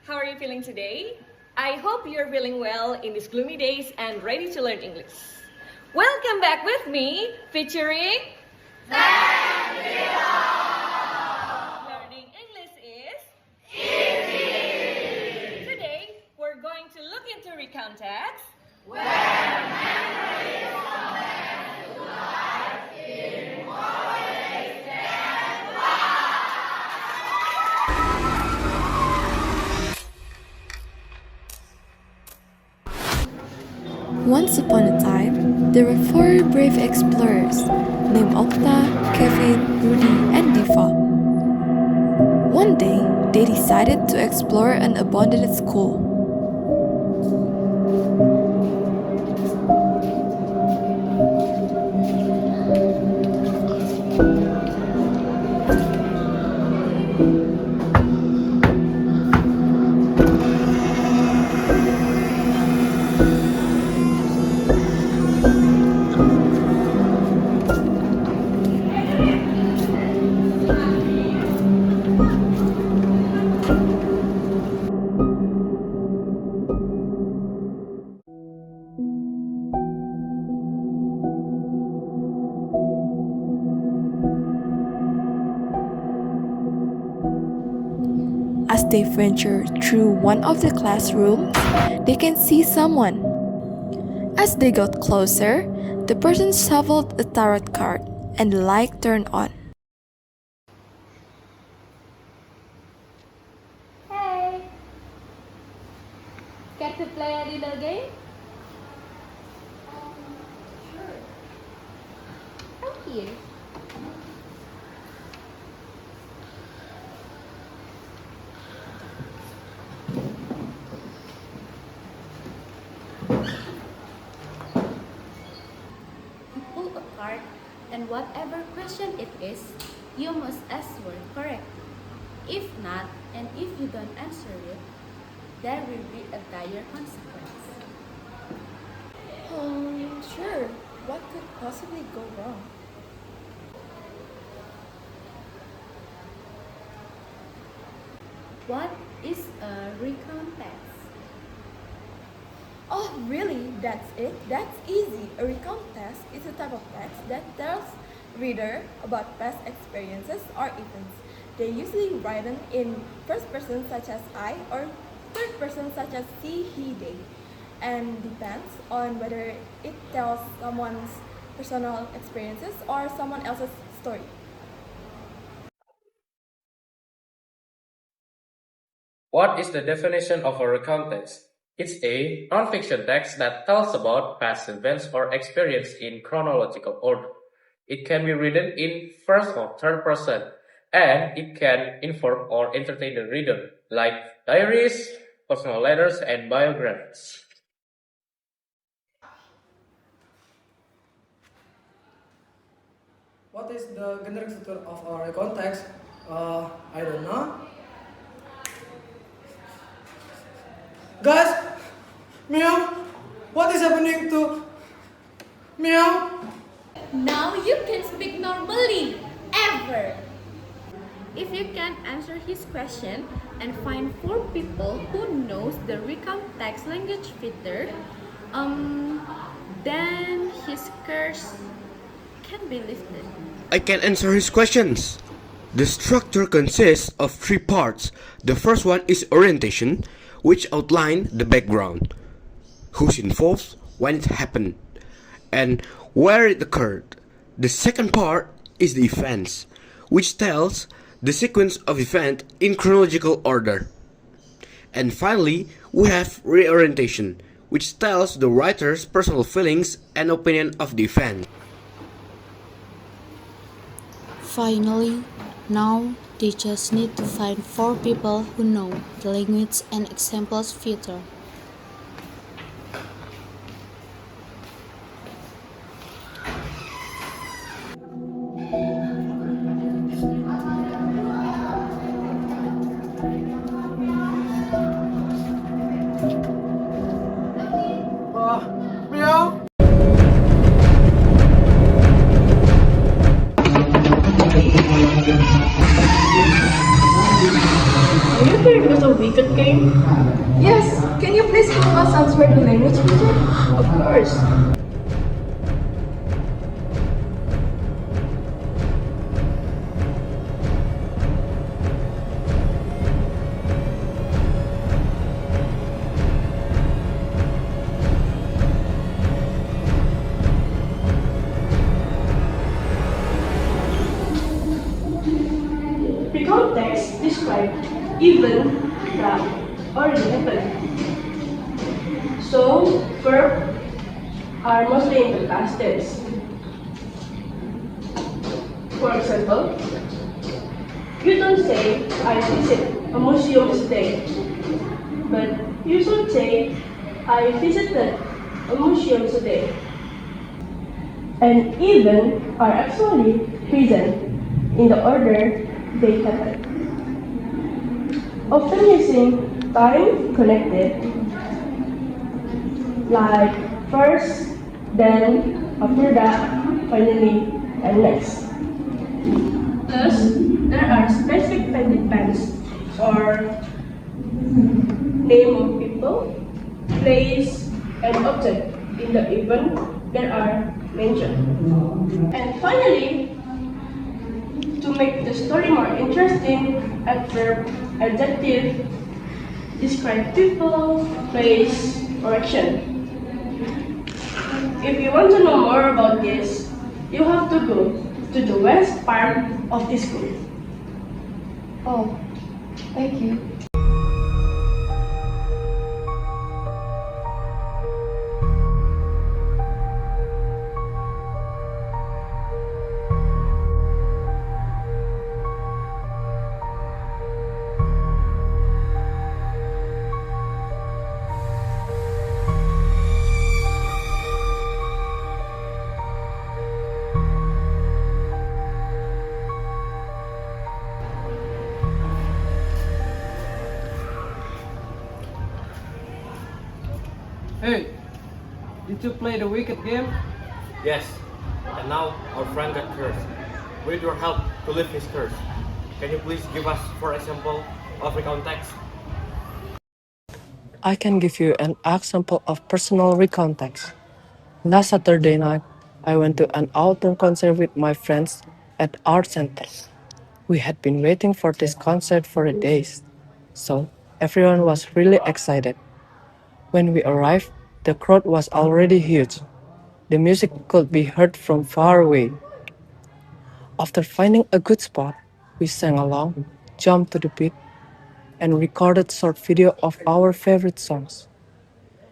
How are you feeling today? I hope you're feeling well in these gloomy days and ready to learn English. Welcome back with me, featuring Learning English is easy. Today, we're going to look into recount text. Where memories come back to life in more ways than one. Once upon a time, there were four brave explorers named Okta, Kevin, Rudy, and Diva. One day, they decided to explore an abandoned school. As they venture through one of the classrooms, they can see someone. As they got closer, the person shuffled a tarot card and the light turned on. Hey! Care to play a little game? Sure. Come here. You pull a card, and whatever question it is, you must answer correctly. If not, and if you don't answer it, there will be a dire consequence. Sure. What could possibly go wrong? What is a recount text? Oh, really? That's it? That's easy. A recount text is a type of text that tells reader about past experiences or events. They usually written in first person such as I or third person such as she, he, they, and depends on whether it tells someone's personal experiences or someone else's story. What is the definition of a recount text? It's a non-fiction text that tells about past events or experience in chronological order. It can be written in first or third person, and it can inform or entertain the reader, like diaries, personal letters, and biographies. What is the generic structure of our context? I don't know. Guys, meow. What is happening to meow? Now you can speak normally, ever. If you can answer his question and find 4 people who knows the recount text language feature, then his curse can be lifted. I can answer his questions. The structure consists of 3 parts. The first one is orientation, which outline the background, who's involved, when it happened, and where it occurred. The second part is the events, which tells the sequence of event in chronological order. And finally, we have reorientation, which tells the writer's personal feelings and opinion of the event. Finally, now they just need to find 4 people who know the language and examples feature. Meow. Do you think it was a wicked game? Yes, can you please help us answer the language teacher? Of course. Recount text describe even, that, or the event. So, verb are mostly in the past tense. For example, you don't say, I visit a museum today, but you should say, I visited a museum today. And even are actually present in the order they happen. Often using time connected, like first, then, after that, finally, and next. Thus, there are specific tense or name of people, place, and object in the event that are mentioned. And finally, to make the story more interesting, adverb, adjective, describe people, place, or action. If you want to know more about this, you have to go to the west part of this school. Oh, thank you. Hey, did you play the wicked game? Yes, and now our friend got cursed. We need your help to lift his curse. Can you please give us 4 examples of recount text? I can give you an example of personal recount text. Last Saturday night, I went to an outdoor concert with my friends at Art Center. We had been waiting for this concert for days, so everyone was really excited. When we arrived, the crowd was already huge. The music could be heard from far away. After finding a good spot, we sang along, jumped to the beat, and recorded short video of our favorite songs.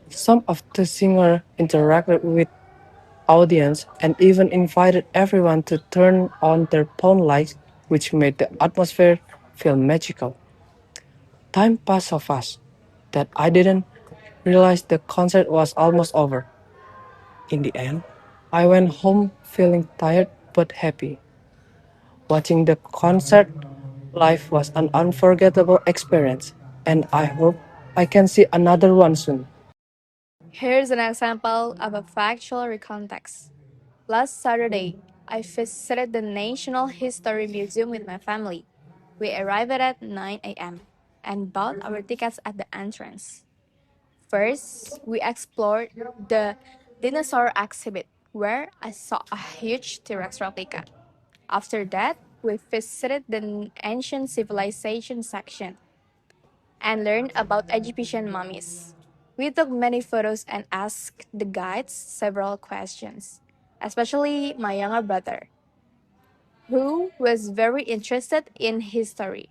Some of the singers interacted with audience and even invited everyone to turn on their phone lights, which made the atmosphere feel magical. Time passed so fast that I didn't realize the concert was almost over. In the end, I went home feeling tired but happy. Watching the concert live was an unforgettable experience, and I hope I can see another one soon. Here's an example of a factual recontext. Last Saturday, I visited the National History Museum with my family. We arrived at 9 a.m. and bought our tickets at the entrance. First, we explored the dinosaur exhibit, where I saw a huge T-Rex replica. After that, we visited the ancient civilization section and learned about Egyptian mummies. We took many photos and asked the guides several questions, especially my younger brother, who was very interested in history.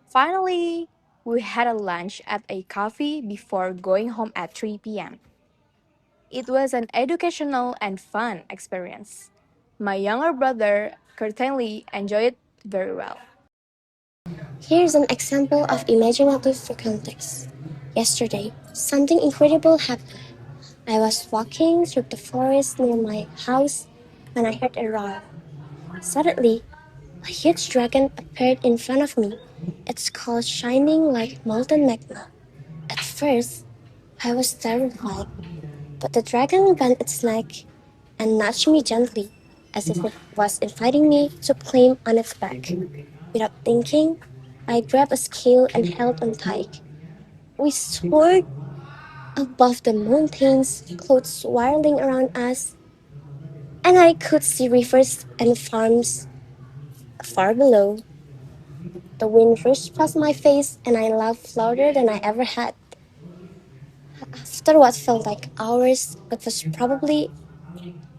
Finally, we had a lunch at a cafe before going home at 3 p.m. It was an educational and fun experience. My younger brother certainly enjoyed it very well. Here's an example of imaginative context. Yesterday, something incredible happened. I was walking through the forest near my house when I heard a roar. Suddenly, a huge dragon appeared in front of me, its skull shining like molten magma. At first, I was terrified, but the dragon bent its neck and nudged me gently, as if it was inviting me to climb on its back. Without thinking, I grabbed a scale and held on tight. We soared above the mountains, clouds swirling around us, and I could see rivers and farms far below. The wind rushed past my face, and I laughed louder than I ever had. After what felt like hours, but was probably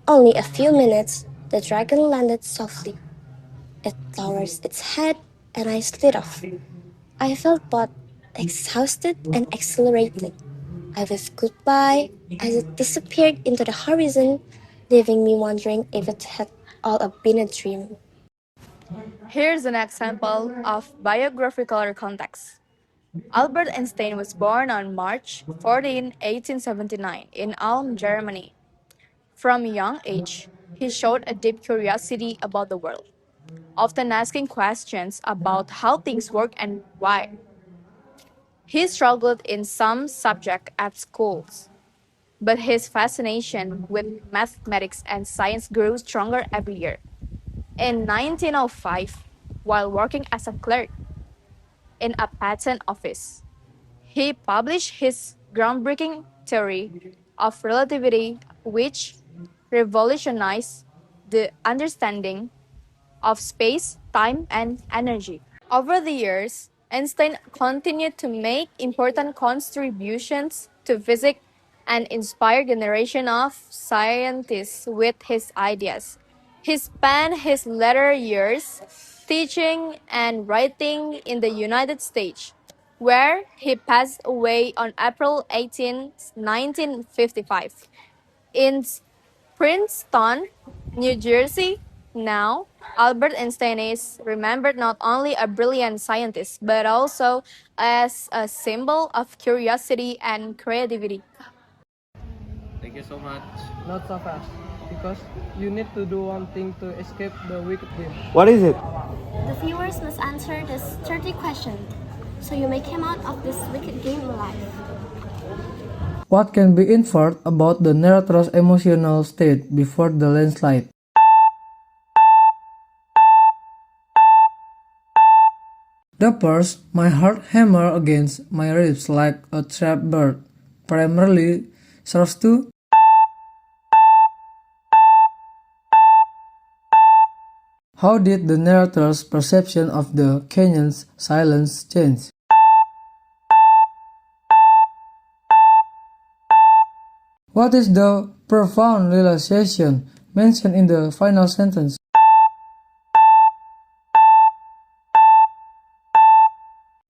only a few minutes, the dragon landed softly. It lowered its head, and I slid off. I felt both exhausted and exhilarated. I waved goodbye as it disappeared into the horizon, leaving me wondering if it had all been a dream. Here's an example of biographical context. Albert Einstein was born on March 14, 1879, in Ulm, Germany. From a young age, he showed a deep curiosity about the world, often asking questions about how things work and why. He struggled in some subjects at schools, but his fascination with mathematics and science grew stronger every year. In 1905, while working as a clerk in a patent office, he published his groundbreaking theory of relativity, which revolutionized the understanding of space, time, and energy. Over the years, Einstein continued to make important contributions to physics and inspire generation of scientists with his ideas. He spent his later years teaching and writing in the United States, where he passed away on April 18, 1955. In Princeton, New Jersey. Now, Albert Einstein is remembered not only a brilliant scientist, but also as a symbol of curiosity and creativity. Thank you so much. Not so fast, because you need to do one thing to escape the wicked game. What is it? The viewers must answer this 30 question, so you may come out of this wicked game alive. What can be inferred about the narrator's emotional state before the landslide? The first, my heart hammered against my ribs like a trapped bird, primarily serves to how did the narrator's perception of the canyon's silence change? What is the profound realization mentioned in the final sentence?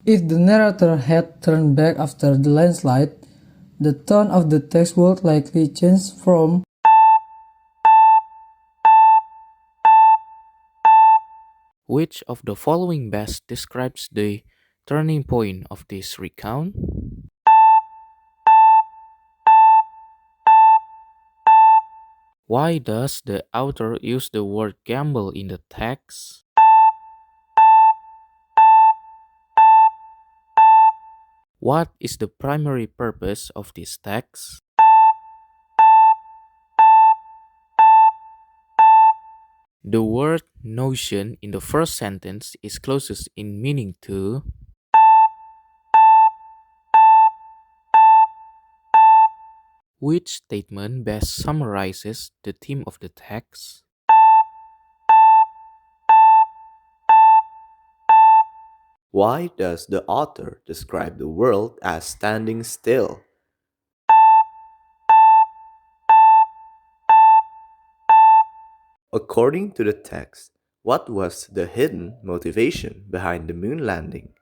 If the narrator had turned back after the landslide, the tone of the text would likely change from Which of the following best describes the turning point of this recount? Why does the author use the word gamble in the text? What is the primary purpose of this text? The word notion in the first sentence is closest in meaning to which statement best summarizes the theme of the text? Why does the author describe the world as standing still? According to the text, what was the hidden motivation behind the moon landing?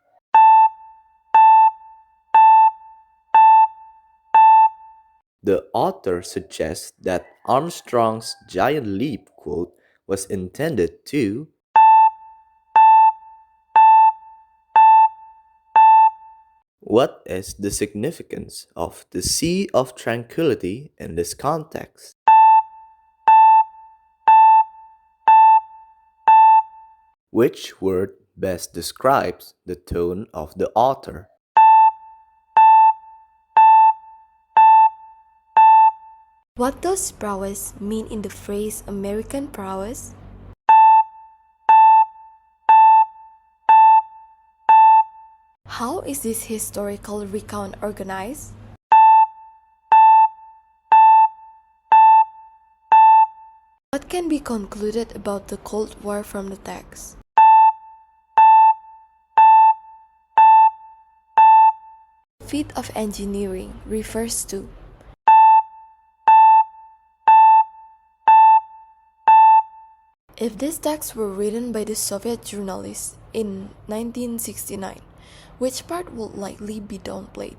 The author suggests that Armstrong's giant leap quote was intended to what is the significance of the Sea of Tranquility in this context? Which word best describes the tone of the author? What does prowess mean in the phrase American prowess? How is this historical recount organized? What can be concluded about the Cold War from the text? Feat of engineering refers to if this text were written by the Soviet journalists in 1969, which part would likely be downplayed?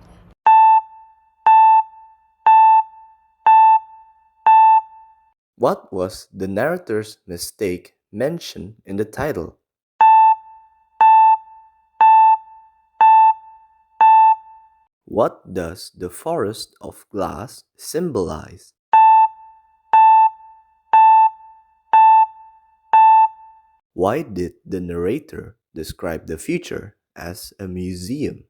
What was the narrator's mistake mentioned in the title? What does the forest of glass symbolize? Why did the narrator describe the future as a museum?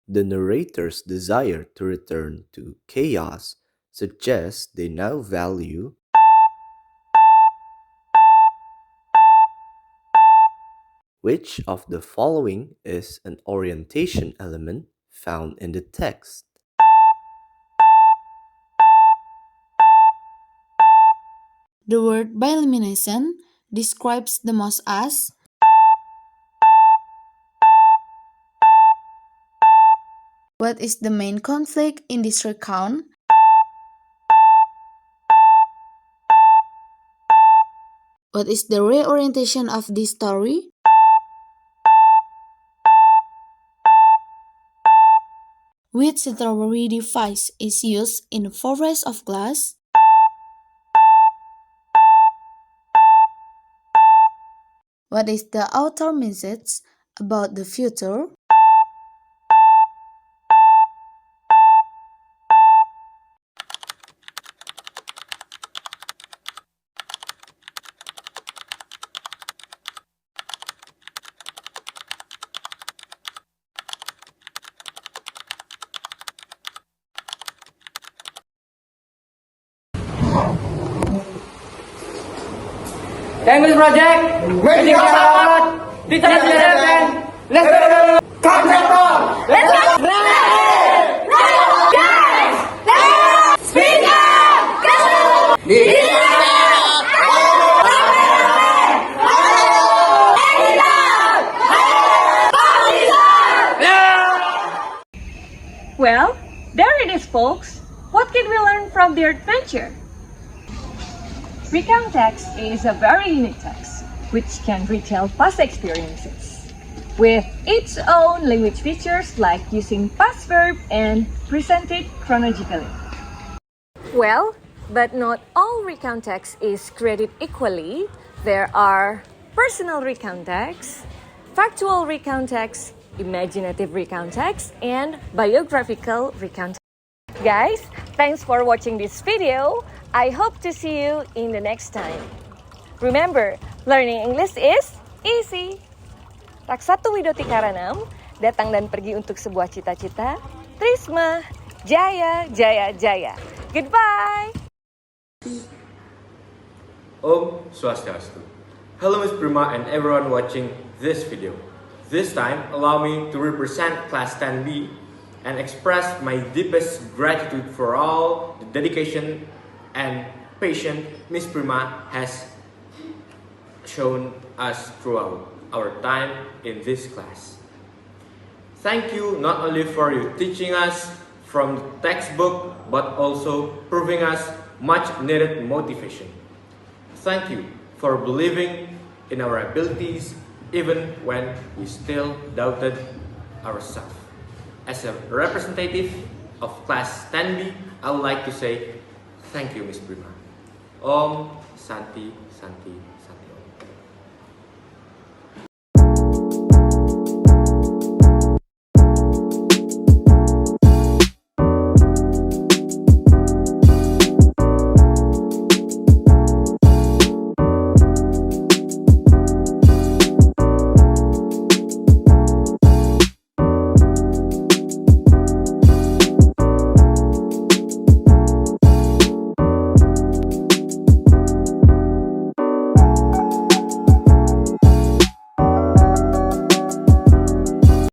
The narrator's desire to return to chaos suggests they now value which of the following is an orientation element found in the text. The word bioluminescent describes the moss as what is the main conflict in this recount? What is the reorientation of this story? Which literary device is used in the forest of glass? What is the author message about the future? Thank you, project. Ready for out. Teacher, let's go. Contractor. Let's go. Speak up! Well, there it is, folks. What can we learn from their adventure? Recount text is a very unique text which can retell past experiences with its own language features like using past verb and presented chronologically. Well, but not all recount text is created equally. There are personal recount text, factual recount text, imaginative recount text, and biographical recount text. Guys, thanks for watching this video. I hope to see you in the next time. Remember, learning English is easy. Raksatu Widoti Karanam, datang dan pergi untuk sebuah cita-cita. Trisma, Jaya, Jaya, Jaya. Goodbye! Om Swastiastu. Hello Miss Prima and everyone watching this video. This time, allow me to represent Class 10B and express my deepest gratitude for all the dedication and patience Miss Prima has shown us throughout our time in this class. Thank you not only for you teaching us from the textbook, but also proving us much needed motivation. Thank you for believing in our abilities even when we still doubted ourselves. As a representative of Class 10B, I would like to say thank you, Miss Prima. Om Santi Santi Santi.